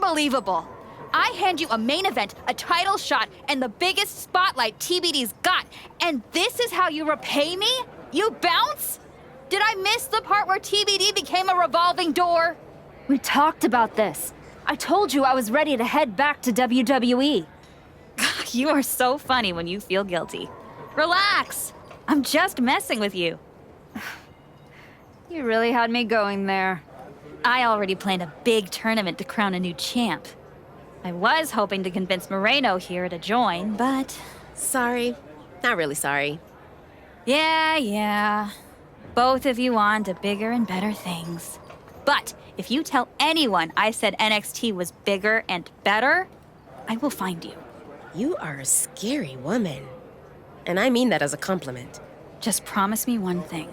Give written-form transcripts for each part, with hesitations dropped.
unbelievable. I hand you a main event, a title shot, and the biggest spotlight TBD's got, and this is how you repay me? You bounce? Did I miss the part where TBD became a revolving door? We talked about this. I told you I was ready to head back to WWE. You are so funny when you feel guilty. Relax. I'm just messing with you. You really had me going there. I already planned a big tournament to crown a new champ. I was hoping to convince Moreno here to join, but... Sorry. Not really sorry. Yeah. Both of you on to bigger and better things. But if you tell anyone I said NXT was bigger and better, I will find you. You are a scary woman. And I mean that as a compliment. Just promise me one thing.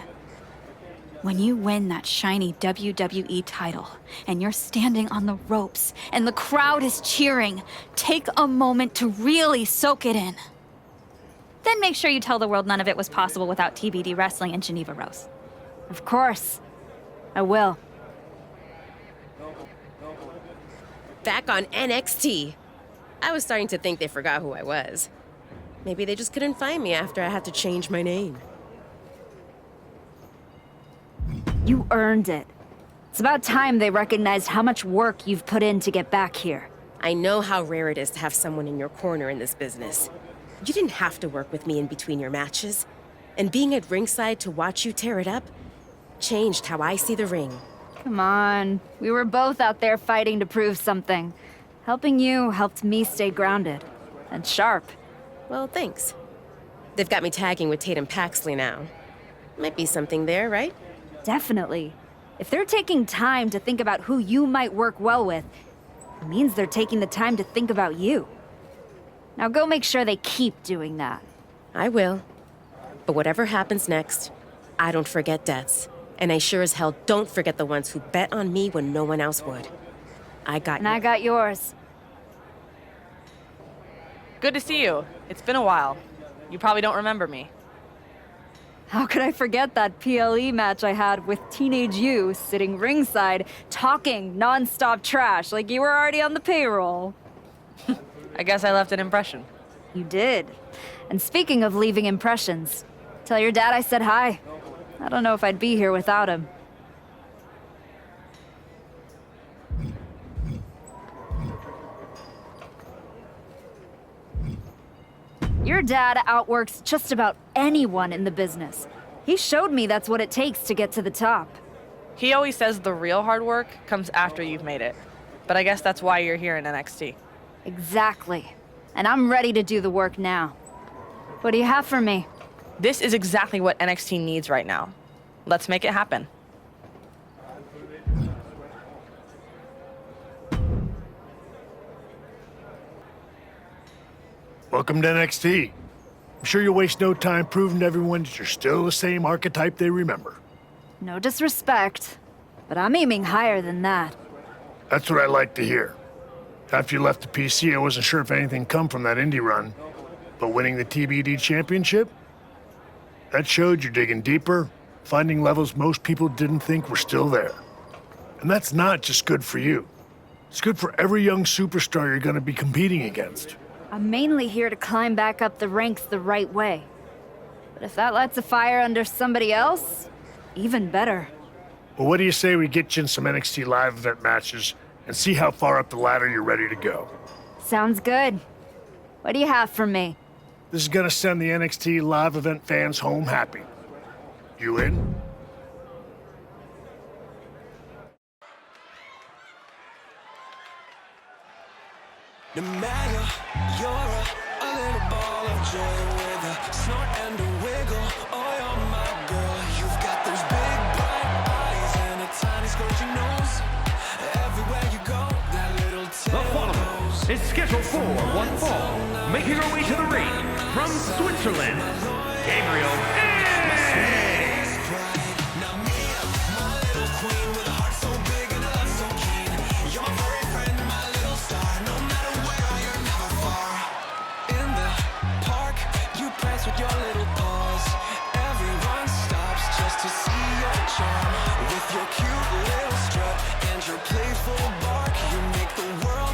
When you win that shiny WWE title, and you're standing on the ropes, and the crowd is cheering, take a moment to really soak it in. Then make sure you tell the world none of it was possible without TBD wrestling in Geneva Rose. Of course. I will. Back on NXT. I was starting to think they forgot who I was. Maybe they just couldn't find me after I had to change my name. You earned it. It's about time they recognized how much work you've put in to get back here. I know how rare it is to have someone in your corner in this business. You didn't have to work with me in between your matches. And being at ringside to watch you tear it up changed how I see the ring. Come on. We were both out there fighting to prove something. Helping you helped me stay grounded. And sharp. Well, thanks. They've got me tagging with Tatum Paxley now. Might be something there, right? Definitely. If they're taking time to think about who you might work well with, it means they're taking the time to think about you. Now go make sure they keep doing that. I will. But whatever happens next, I don't forget debts. And I sure as hell don't forget the ones who bet on me when no one else would. I got you. I got yours. Good to see you. It's been a while. You probably don't remember me. How could I forget that PLE match I had with teenage you sitting ringside, talking non-stop trash like you were already on the payroll? I guess I left an impression. You did. And speaking of leaving impressions, tell your dad I said hi. I don't know if I'd be here without him. Your dad outworks just about anyone in the business. He showed me that's what it takes to get to the top. He always says the real hard work comes after you've made it. But I guess that's why you're here in NXT. Exactly. And I'm ready to do the work now. What do you have for me? This is exactly what NXT needs right now. Let's make it happen. Welcome to NXT. I'm sure you'll waste no time proving to everyone that you're still the same archetype they remember. No disrespect, but I'm aiming higher than that. That's what I like to hear. After you left the PC, I wasn't sure if anything come from that indie run. But winning the TBD championship? That showed you're digging deeper, finding levels most people didn't think were still there. And that's not just good for you. It's good for every young superstar you're going to be competing against. I'm mainly here to climb back up the ranks the right way. But if that lights a fire under somebody else, even better. Well, what do you say we get you in some NXT live event matches and see how far up the ladder you're ready to go? Sounds good. What do you have for me? This is gonna send the NXT live event fans home happy. You in? No matter, you're a little ball of joy with a snort and a wiggle. Oh, you're my girl. You've got those big bright eyes and a tiny scorching nose. Everywhere you go, that little tail. The following is scheduled for one fall. Making her way to the ring from Switzerland, Gabriel A. Now me, my little queen with a heart so big and a love so keen. You're my furry friend, my little star. No matter where you're never far. In the park, you prance with your little paws. Everyone stops just to see your charm. With your cute little strut and your playful bark, you make the world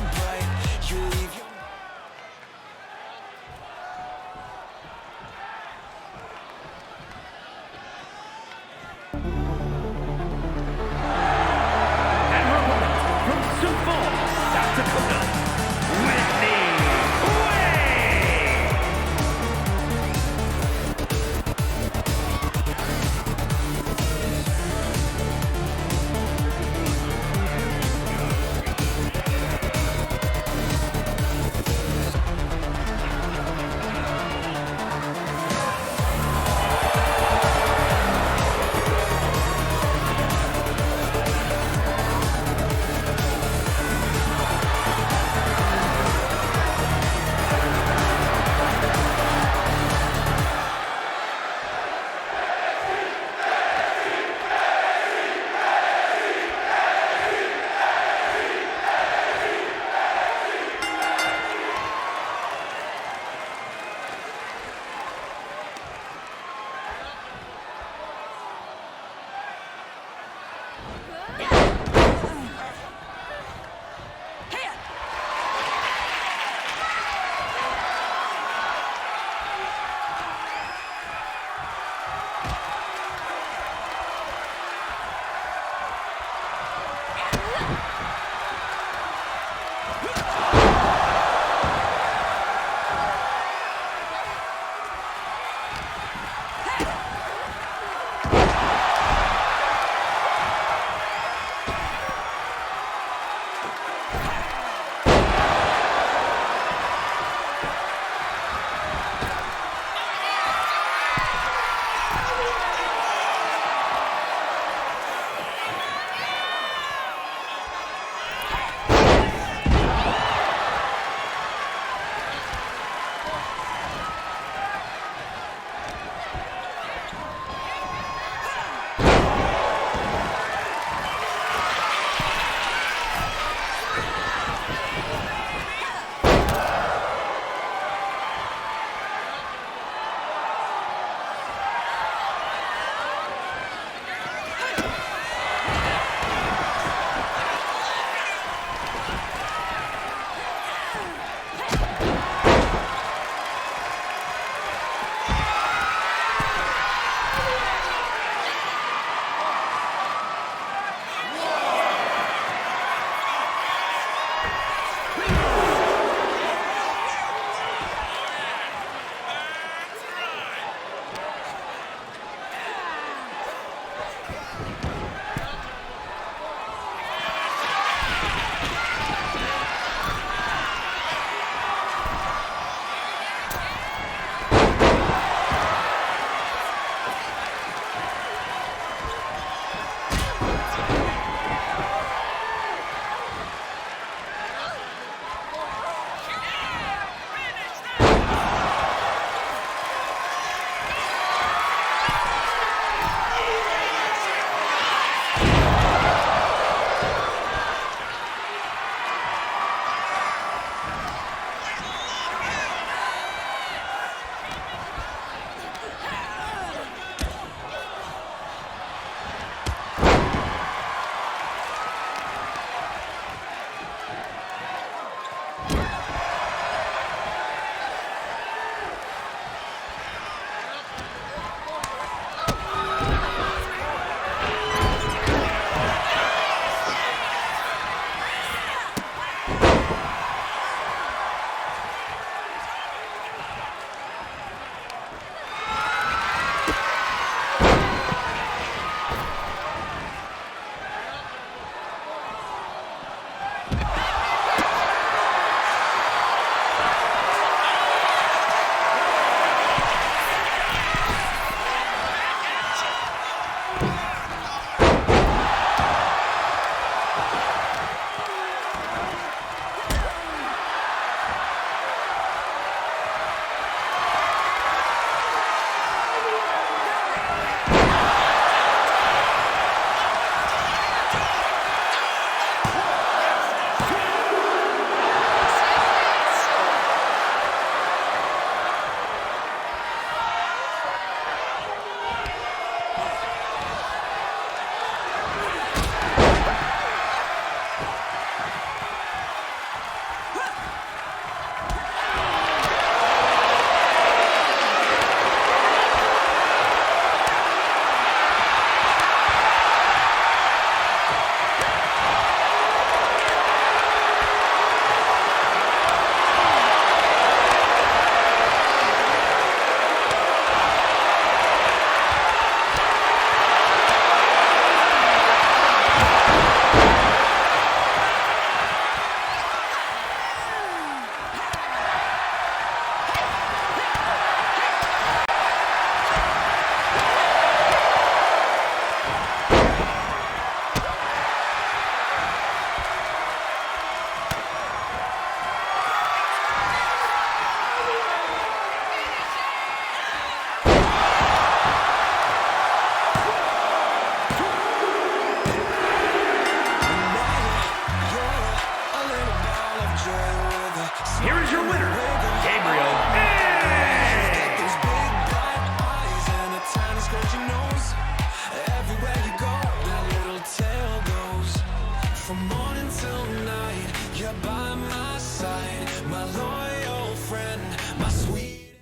tonight. You're by my side, my loyal friend, my sweet.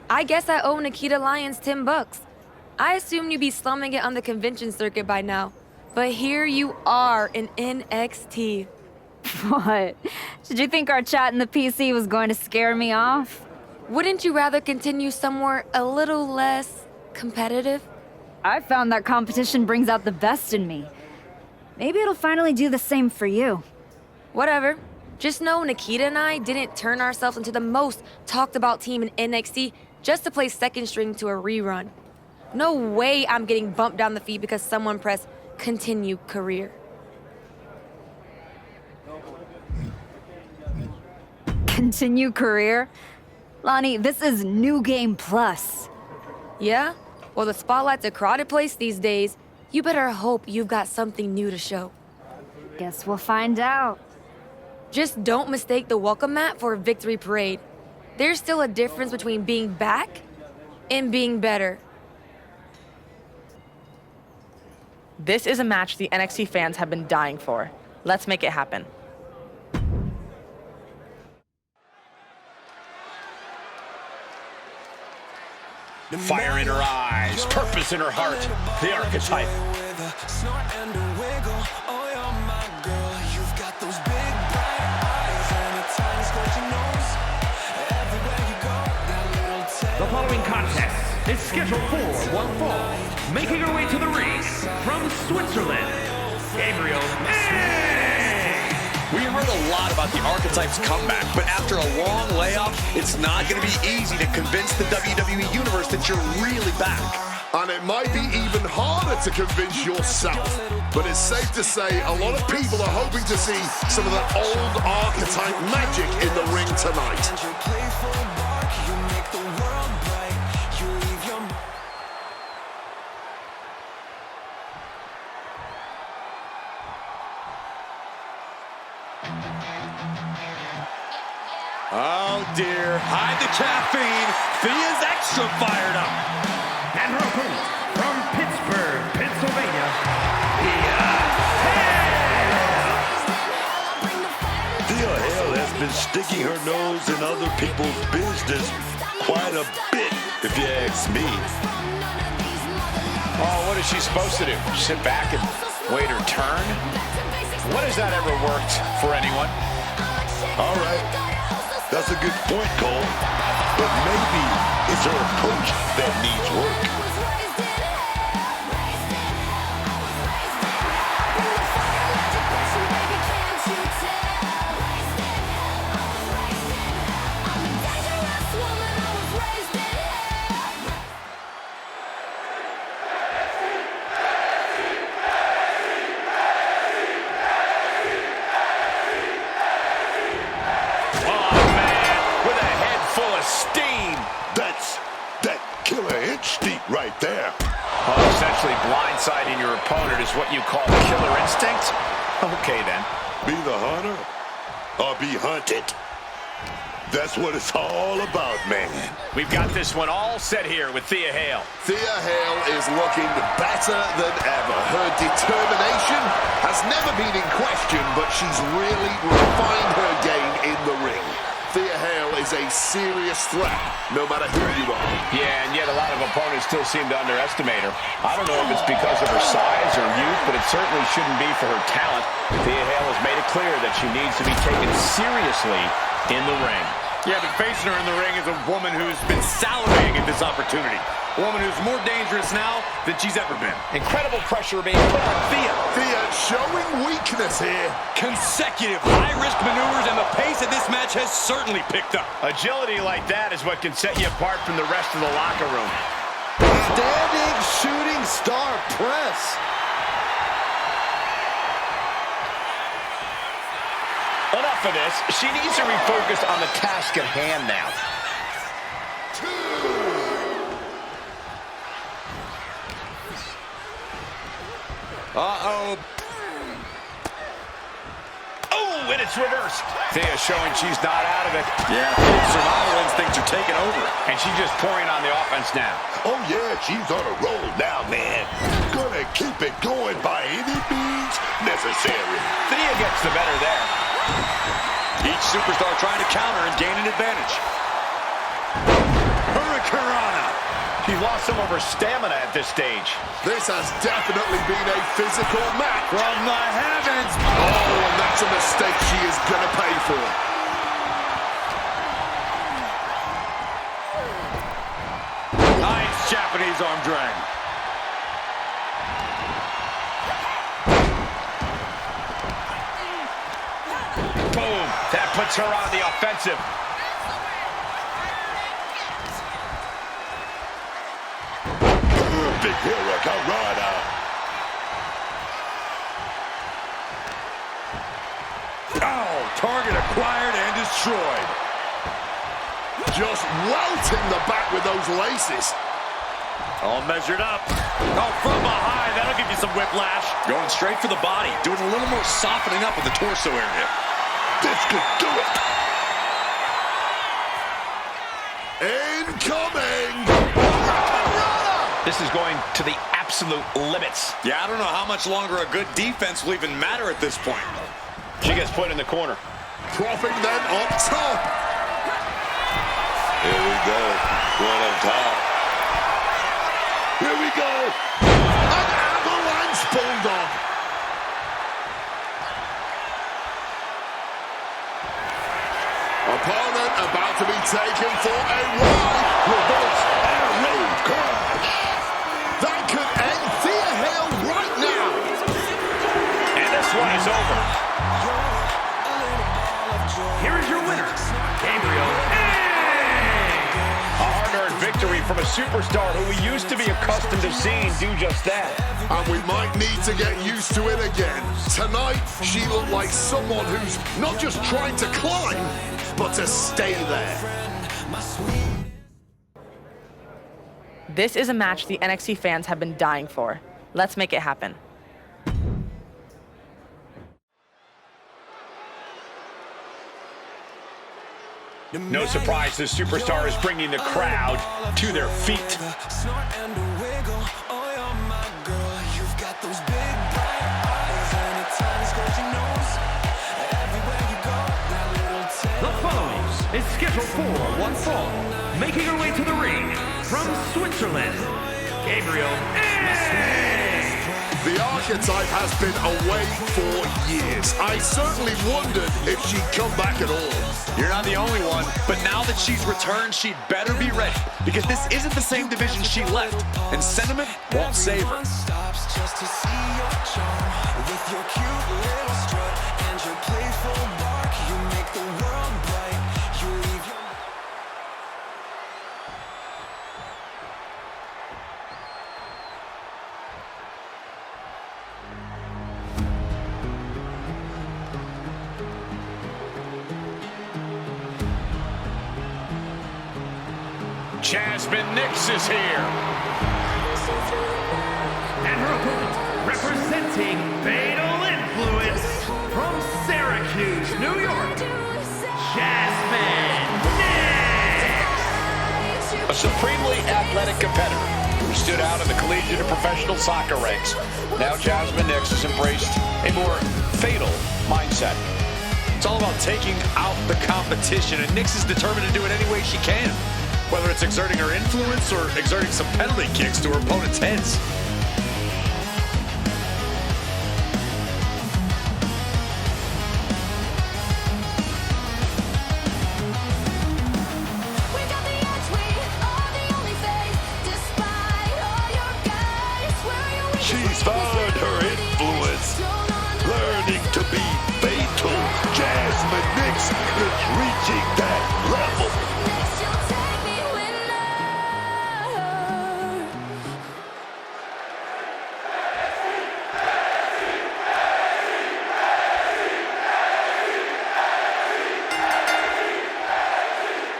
I guess I owe Nikita Lyons $10. I assumed you'd be slumming it on the convention circuit by now. But here you are in NXT. What? Did you think our chat in the PC was going to scare me off? Wouldn't you rather continue somewhere a little less competitive? I found that competition brings out the best in me. Maybe it'll finally do the same for you. Whatever. Just know Nikita and I didn't turn ourselves into the most talked about team in NXT just to play second string to a rerun. No way I'm getting bumped down the feed because someone pressed continue career. Continue career? Lonnie, this is New Game Plus. Yeah? Well, the spotlight's a crowded place these days. You better hope you've got something new to show. Guess we'll find out. Just don't mistake the welcome mat for a victory parade. There's still a difference between being back and being better. This is a match the NXT fans have been dying for. Let's make it happen. Fire in her eyes, purpose in her heart, the archetype. With a snort and a wiggle, oh, you're my girl. You've got those big bright eyes and a tiny squinty nose. Everywhere you go, that little tail. The following contest is scheduled for one fall. Making her way to the ring from Switzerland, Gabriel. We heard a lot about the Archetype's comeback, but after a long layoff, it's not going to be easy to convince the WWE Universe that you're really back. And it might be even harder to convince yourself. But it's safe to say a lot of people are hoping to see some of the old Archetype magic in the ring tonight. And your playful bark, you make the world bright. You leave your Oh dear, hide the caffeine. Thea's extra fired up. And her opponent from Pittsburgh, Pennsylvania, Thea Hale has been sticking her nose in other people's business quite a bit, if you ask me. Oh, what is she supposed to do? Sit back and wait her turn? When has that ever worked for anyone? All right, that's a good point, Cole. But maybe it's her approach that needs work. Right there. Oh, essentially blindsiding your opponent is what you call killer instinct? Okay, then. Be the hunter or be hunted. That's what it's all about, man. We've got this one all set here with Thea Hale. Thea Hale is looking better than ever. Her determination has never been in question, but she's really refined her game in the ring. Thea Hale is a serious threat, no matter who you are. Yeah, and yet a lot of opponents still seem to underestimate her. I don't know if it's because of her size or youth, but it certainly shouldn't be for her talent. Thea Hale has made it clear that she needs to be taken seriously in the ring. Yeah, but facing her in the ring is a woman who's been salivating at this opportunity. A woman who's more dangerous now than she's ever been. Incredible pressure being put on Thea. Thea showing weakness here. Consecutive high-risk maneuvers, and the pace of this match has certainly picked up. Agility like that is what can set you apart from the rest of the locker room. Standing shooting star press. Enough of this. She needs to refocus on the task at hand now. Uh-oh. Oh, and it's reversed. Thea showing she's not out of it. Yeah, survival instincts are taking over. And she's just pouring on the offense now. Oh, yeah, she's on a roll now, man. Gonna keep it going by any means necessary. adversary. Thea gets the better there. Each superstar trying to counter and gain an advantage. Hurricanrana. She's lost some of her stamina at this stage. This has definitely been a physical match. From the heavens. Oh, and that's a mistake she is going to pay for. Nice Japanese arm drag. Boom. That puts her on the offensive. Big Hurricanrana. Oh, target acquired and destroyed. Just welting the back with those laces. All measured up. Oh, from behind. That'll give you some whiplash. Going straight for the body. Doing a little more softening up in the torso area. This could do it. Incoming. This is going to the absolute limits. Yeah, I don't know how much longer a good defense will even matter at this point. She gets put in the corner. Propping them on top. Here we go. One on top. Here we go. An avalanche bulldog. Opponent about to be taken for a ride. Reverse arrow crash. That could end Thea Hale right now. And this one is over. Here is your winner, Gabriel. A hard-earned victory from a superstar who we used to be accustomed to seeing do just that. And we might need to get used to it again. Tonight, she looked like someone who's not just trying to climb, but to stay there. This is a match the NXT fans have been dying for. Let's make it happen. No surprise, this superstar is bringing the crowd to their feet. The following is scheduled for one fall. Making her way to the ring from Switzerland, Gabriel. The archetype has been away for years. I certainly wondered if she'd come back at all. You're not the only one, but now that she's returned, she'd better be ready, because this isn't the same division she left, and sentiment won't save her. Just to see your charm with your cute little strut and your playful bark. You make the world bright. You leave your Jasmine Nix is here. And her opponent, representing Fatal Influence from Syracuse, New York, Jasmine Nix. A supremely athletic competitor who stood out in the collegiate and professional soccer ranks. Now Jasmine Nix has embraced a more fatal mindset. It's all about taking out the competition, and Nix is determined to do it any way she can, whether it's exerting her influence or exerting some penalty kicks to her opponent's heads. She's found her influence, learning to be fatal. Jasmine Nix is reaching that level.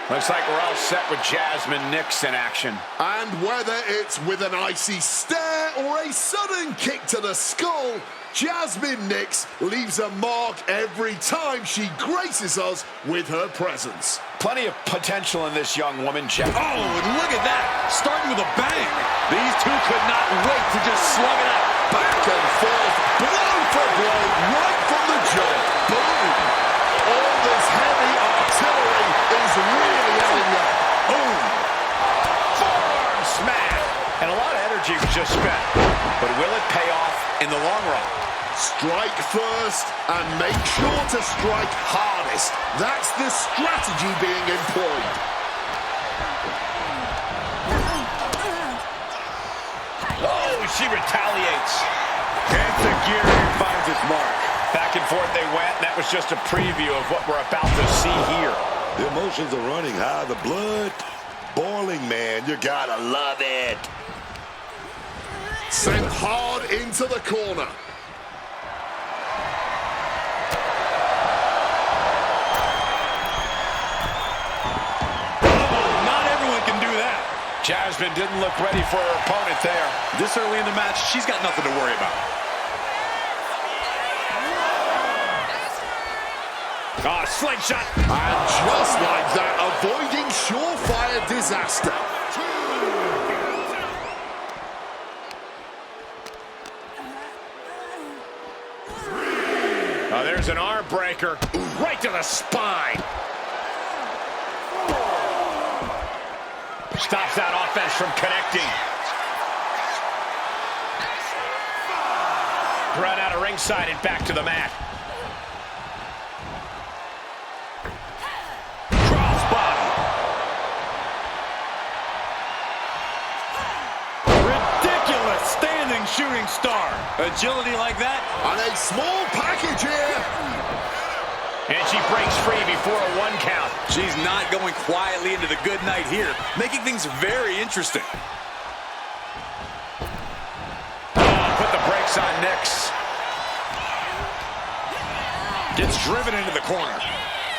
Looks like we're all set with Jasmine Nix in action. And whether it's with an icy stare or a sudden kick to the skull, Jasmine Nix leaves a mark every time she graces us with her presence. Plenty of potential in this young woman, Oh, and look at that! Starting with a bang! These two could not wait to just slug it out. Back and forth, blow for blow, right from the jump. Boom! All this heavy artillery is really adding up. Boom! Forearm smash! And a lot of energy was just spent. But will it pay off in the long run? Strike first and make sure to strike hardest. That's the strategy being employed. Oh, she retaliates. Enzuigiri finds its mark. Back and forth they went, and that was just a preview of what we're about to see here. The emotions are running high. The blood boiling, man. You gotta love it. Sent hard into the corner. Jasmine didn't look ready for her opponent there. This early in the match, she's got nothing to worry about. Ah, slingshot. And just like that, avoiding surefire disaster. Oh, there's an arm breaker. Right to the spine. Stops that offense from connecting. Run out of ringside and back to the mat. Crossbody. Ridiculous standing shooting star. Agility like that. And a small package here. And she breaks free before a 1 count. She's not going quietly into the good night here, making things very interesting. Put the brakes on Nix. Gets driven into the corner.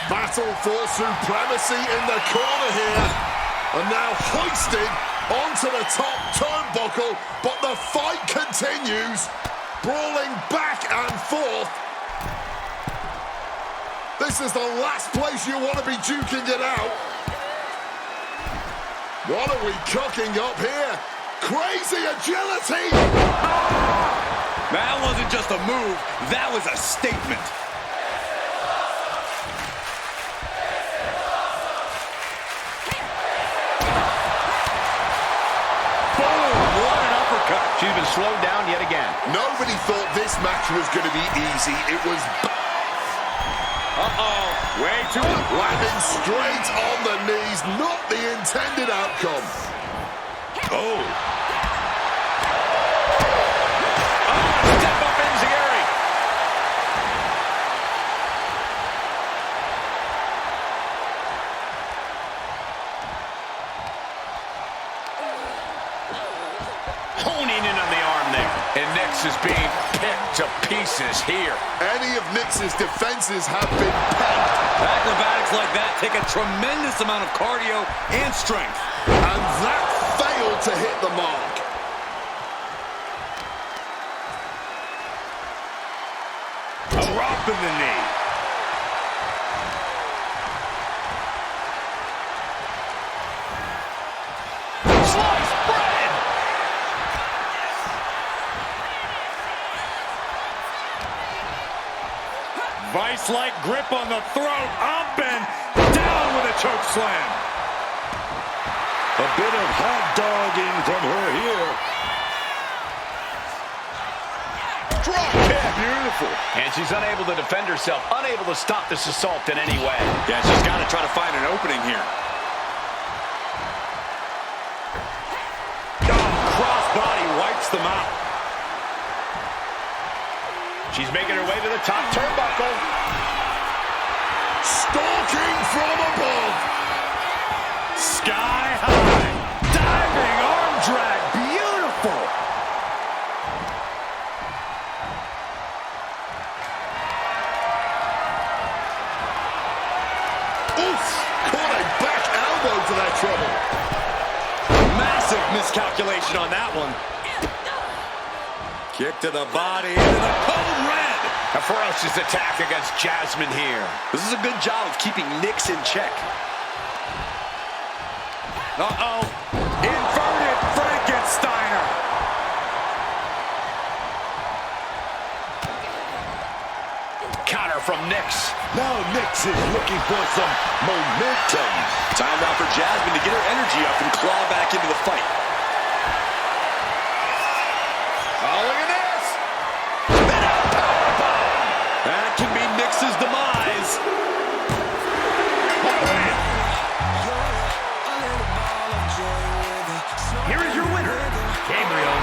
Battle for supremacy in the corner here. And now hoisted onto the top turnbuckle. But the fight continues. Brawling back and forth. This is the last place you want to be duking it out. What are we cooking up here? Crazy agility! That wasn't just a move, that was a statement. Boom! What an uppercut. She's been slowed down yet again. Nobody thought this match was going to be easy. It was... Uh-oh, way too... Landing straight on the knees, not the intended outcome. Oh. Step up Enzuigiri. Honing in on the arm there. And Nix is being picked to pieces here. Any of Nix's defenses have been pegged. Acrobatics like that take a tremendous amount of cardio and strength. And that failed to hit the mark. Dropping the knee. Sliced bread. Vice-like grip on the throat. Up and down with a choke slam. A bit of hot dogging from her here. Drop kick. Beautiful. And she's unable to defend herself, unable to stop this assault in any way. Yeah, she's got to try to find an opening here. Crossbody wipes them out. She's making her way to the top turnbuckle. Stalking from above. Sky high. Diving arm drag. Beautiful. Oof! Caught a back elbow to that trouble. Massive miscalculation on that one. Kick to the body into the code red. A ferocious attack against Jasmine here. This is a good job of keeping Nix in check. Uh-oh. Inverted Frankensteiner. counter from Nyx. Now Nyx is looking for some momentum. Time now for Jasmine to get her energy up and claw back into the fight. Oh, look at this! That can be Nyx's demise. Here is your winner, Gabriel.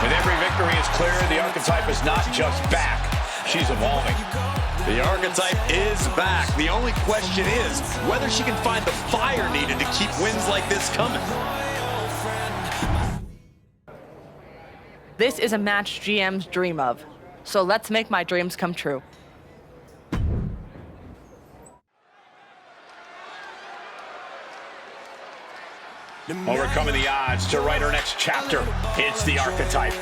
With every victory is clear, the archetype is not just back. She's evolving. The archetype is back. The only question is whether she can find the fire needed to keep wins like this coming. This is a match GMs dream of, so let's make my dreams come true. Overcoming the odds to write her next chapter. It's the archetype.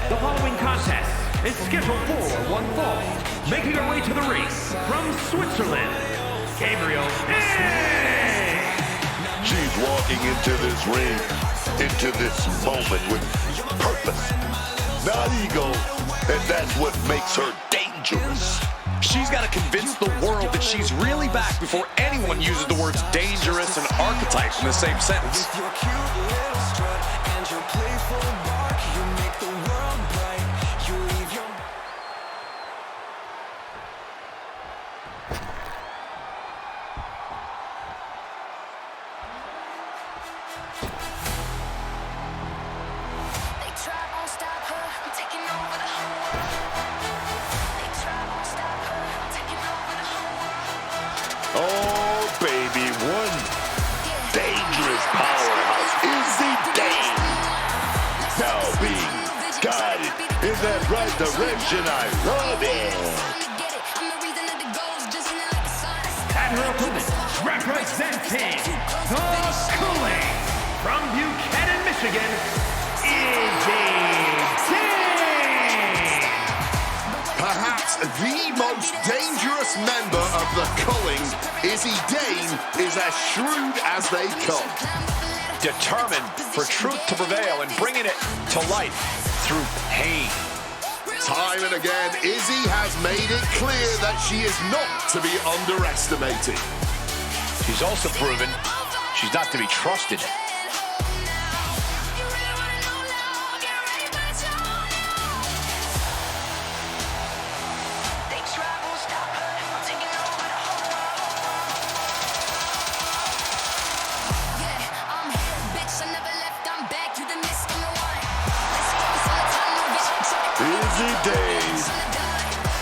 The following contest is scheduled for one fall. Making her way to the ring from Switzerland, Gabriel. She's walking into this ring, into this moment with purpose, not ego, and that's what makes her dangerous. She's got to convince the world that she's really back before anyone uses the words dangerous and archetype in the same sentence. With your cute little strut and your playful bark, you make the world bright. You leave your... They try, won't stop her. I'm taking over the whole world. They try, won't stop her. I'm taking over the whole world. Oh, baby, one dangerous powerhouse. Izzy Dane. Now being guided in that right direction. I love it. At her opponent, representing the Cooling from Buchanan, Michigan, Izzy Dane. Perhaps the most dangerous member of the Culling, Izzy Dane, is as shrewd as they come. Determined for truth to prevail and bringing it to life through pain. Time and again, Izzy has made it clear that she is not to be underestimated. She's also proven she's not to be trusted. Izzy Dane,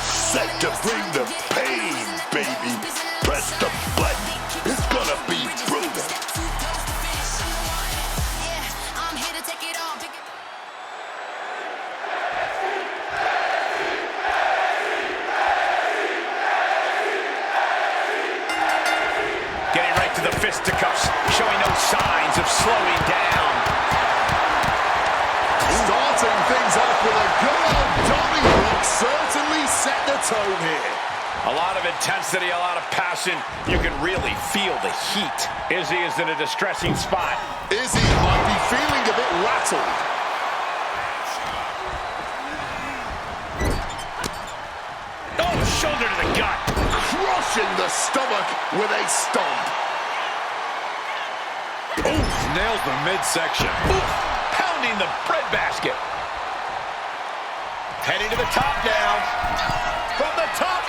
set to bring the pain, baby. Press the button. It's gonna be brutal. Getting right to the fisticuffs, showing no signs of slowing down. Starting things off with a good old dummy hook certainly set the tone here. A lot of intensity, a lot of passion. You can really feel the heat. Izzy is in a distressing spot. Izzy might be feeling a bit rattled. Oh, shoulder to the gut. Crushing the stomach with a stomp. Oof, nails the midsection. Oof, pounding the breadbasket. Heading to the top now. From the top.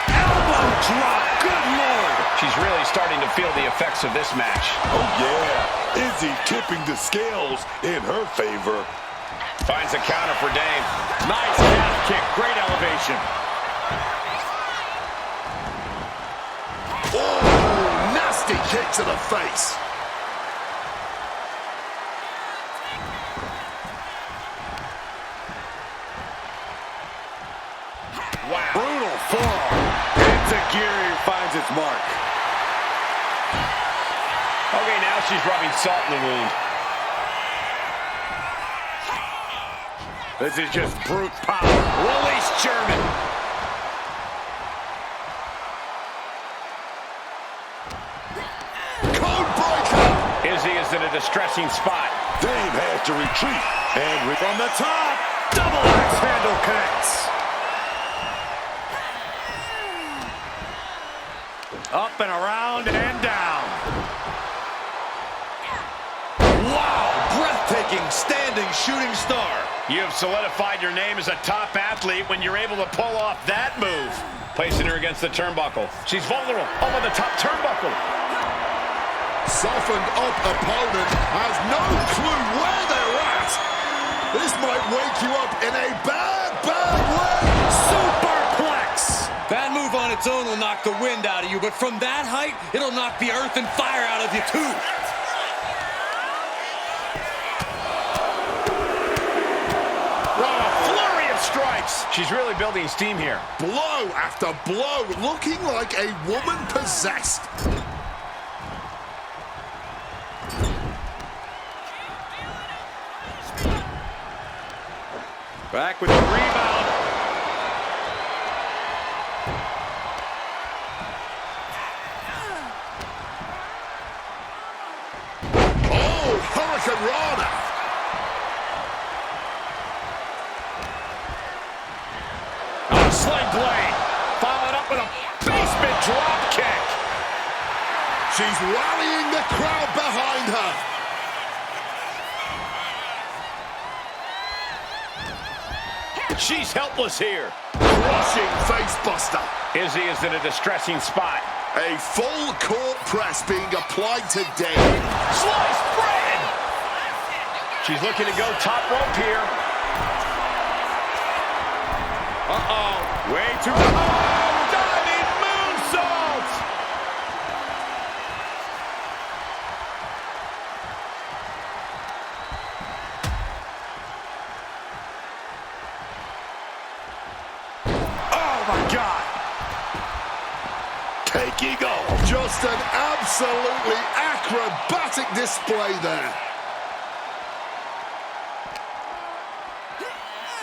Elbow drop. Good Lord. She's really starting to feel the effects of this match. Oh, yeah. Izzy tipping the scales in her favor. Finds a counter for Dane. Nice calf kick. Great elevation. Oh, nasty kick to the face. Wow. Brutal forearm. It's a gear finds its mark. Okay, now she's rubbing salt in the wound. This is just brute power. Release German. Izzy is in a distressing spot. Dame has to retreat. And From the top, double axe handle connects. Up and around and down. Wow, breathtaking standing shooting star. You have solidified your name as a top athlete when you're able to pull off that move. Placing her against the turnbuckle. She's vulnerable. Over the top turnbuckle. Softened up opponent has no clue where they're at. This might wake you up in a bad, bad way. Superplex. That move on its own will knock the wind out of you, but from that height, it'll knock the earth and fire out of you too. Strikes. She's really building steam here. Blow after blow, looking like a woman possessed. Back with the rebound. Oh, Hurricane Rana. Sling blade. Followed up with a basement drop kick. She's rallying the crowd behind her. She's helpless here. Crushing facebuster. Izzy is in a distressing spot. A full court press being applied to Dame. Sliced bread. She's looking to go top rope here. Uh-oh. Way too... Oh, diving moonsault! oh my God. Taking off. Just an absolutely acrobatic display there.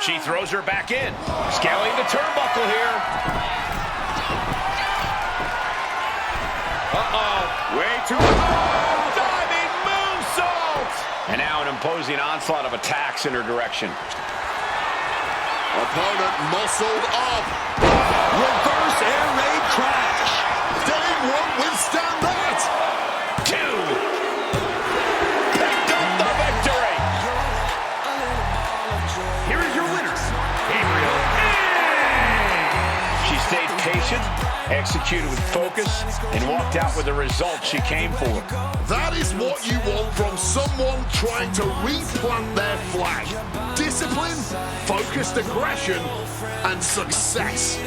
She throws her back in. Scaling the turnbuckle here. Uh-oh. Way too... Oh, diving moonsault! And now an imposing onslaught of attacks in her direction. Opponent muscled up. Reverse air raid crash. Dame won't withstand that. 2. Picked up the victory. Here is your winner, Gabriel. She stayed patient, executed with focus, and walked out with the result she came for. That is what you want from someone trying to replant their flag. Discipline, focused aggression, and success.